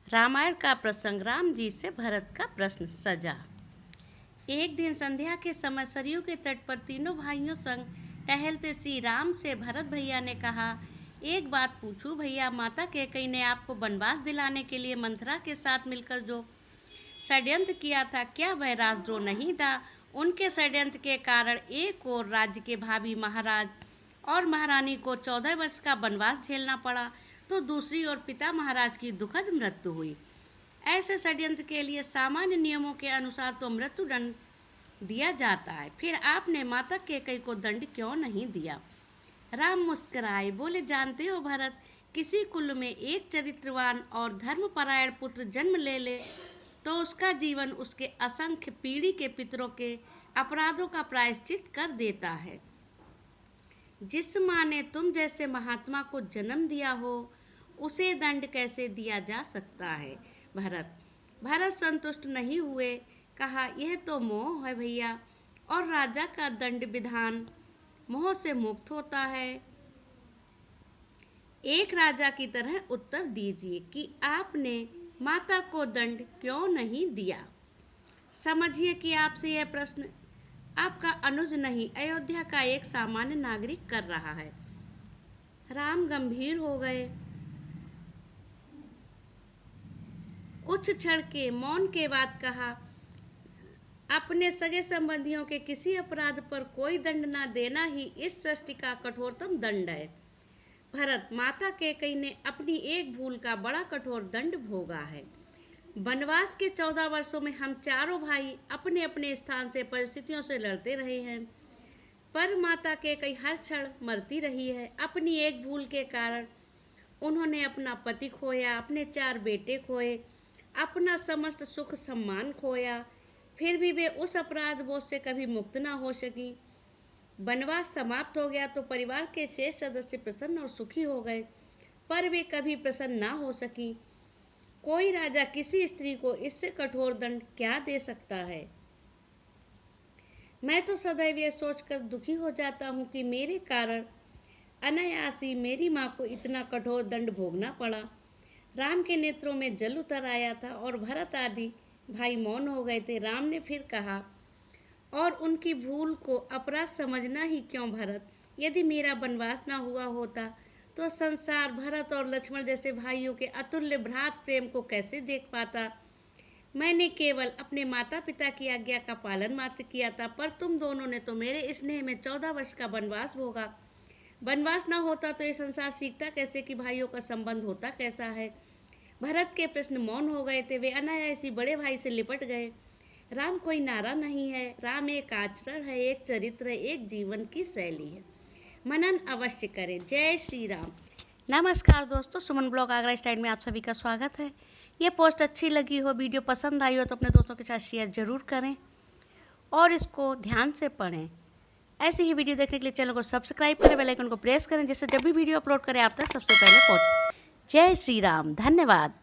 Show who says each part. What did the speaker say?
Speaker 1: रामायण का प्रसंग राम जी से भरत का प्रश्न सजा। एक दिन संध्या के समय सरयू के तट पर तीनों भाइयों संग टहलते श्री राम से भरत भैया ने कहा, एक बात पूछूं भैया, माता कैकेयी ने आपको वनवास दिलाने के लिए मंथरा के साथ मिलकर जो षड्यंत्र किया था, क्या वह राजद्रोह नहीं था? उनके षड्यंत्र के कारण एक और राज्य के भावी महाराज और महारानी को 14 वर्ष का वनवास झेलना पड़ा, तो दूसरी ओर पिता महाराज की दुखद मृत्यु हुई। ऐसे षड्यंत्र के लिए सामान्य नियमों के अनुसार तो मृत्यु दंड दिया जाता है, फिर आपने माता कैकेयी को दंड क्यों नहीं दिया? राम मुस्कुराए, बोले, जानते हो भरत, किसी कुल में एक चरित्रवान और धर्मपरायण पुत्र जन्म ले तो उसका जीवन उसके असंख्य पीढ़ी के पितरों के अपराधों का प्रायश्चित कर देता है। जिस माँ ने तुम जैसे महात्मा को जन्म दिया हो, उसे दंड कैसे दिया जा सकता है? भरत संतुष्ट नहीं हुए, कहा, यह तो मोह है भैया, और राजा का दंड विधान मोह से मुक्त होता है। एक राजा की तरह उत्तर दीजिए कि आपने माता को दंड क्यों नहीं दिया? समझिए कि आपसे यह प्रश्न आपका अनुज नहीं, अयोध्या का एक सामान्य नागरिक कर रहा है। राम गंभीर हो गए। कुछ क्षण के मौन के बाद कहा, अपने सगे संबंधियों के किसी अपराध पर कोई दंड न देना ही इस सृष्टि का कठोरतम दंड है। भरत, माता कैकेयी ने अपनी एक भूल का बड़ा कठोर दंड भोगा है। वनवास के 14 वर्षों में हम चारों भाई अपने अपने स्थान से परिस्थितियों से लड़ते रहे हैं, पर माता कैकेयी हर क्षण मरती रही है। अपनी एक भूल के कारण उन्होंने अपना पति खोया, अपने 4 बेटे खोए, अपना समस्त सुख सम्मान खोया, फिर भी वे उस अपराध बोझ से कभी मुक्त ना हो सकी। वनवास समाप्त हो गया तो परिवार के शेष सदस्य प्रसन्न और सुखी हो गए, पर वे कभी प्रसन्न ना हो सकी। कोई राजा किसी स्त्री को इससे कठोर दंड क्या दे सकता है? मैं तो सदैव यह सोचकर दुखी हो जाता हूँ कि मेरे कारण अनायास ही मेरी माँ को इतना कठोर दंड भोगना पड़ा। राम के नेत्रों में जल उतर आया था और भरत आदि भाई मौन हो गए थे। राम ने फिर कहा, और उनकी भूल को अपराध समझना ही क्यों भरत? यदि मेरा वनवास ना हुआ होता तो संसार भरत और लक्ष्मण जैसे भाइयों के अतुल्य भ्रात प्रेम को कैसे देख पाता? मैंने केवल अपने माता पिता की आज्ञा का पालन मात्र किया था, पर तुम दोनों ने तो मेरे स्नेह में 14 वर्ष का वनवास भोगा। वनवास ना होता तो ये संसार सीखता कैसे कि भाइयों का संबंध होता कैसा है? भरत के प्रश्न मौन हो गए थे। वे अनायास ही बड़े भाई से लिपट गए। राम कोई नारा नहीं है, राम एक आचरण है, एक चरित्र है, एक जीवन की शैली है। मनन अवश्य करें। जय श्री राम। नमस्कार दोस्तों, सुमन ब्लॉग आगरा स्टाइल में आप सभी का स्वागत है। ये पोस्ट अच्छी लगी हो, वीडियो पसंद आई हो तो अपने दोस्तों के साथ शेयर जरूर करें और इसको ध्यान से पढ़ें। ऐसी ही वीडियो देखने के लिए चैनल को सब्सक्राइब करें, बेल आइकन को प्रेस करें, जिससे जब भी वीडियो अपलोड करें आप तक सबसे पहले पहुँचे। जय श्री राम। धन्यवाद।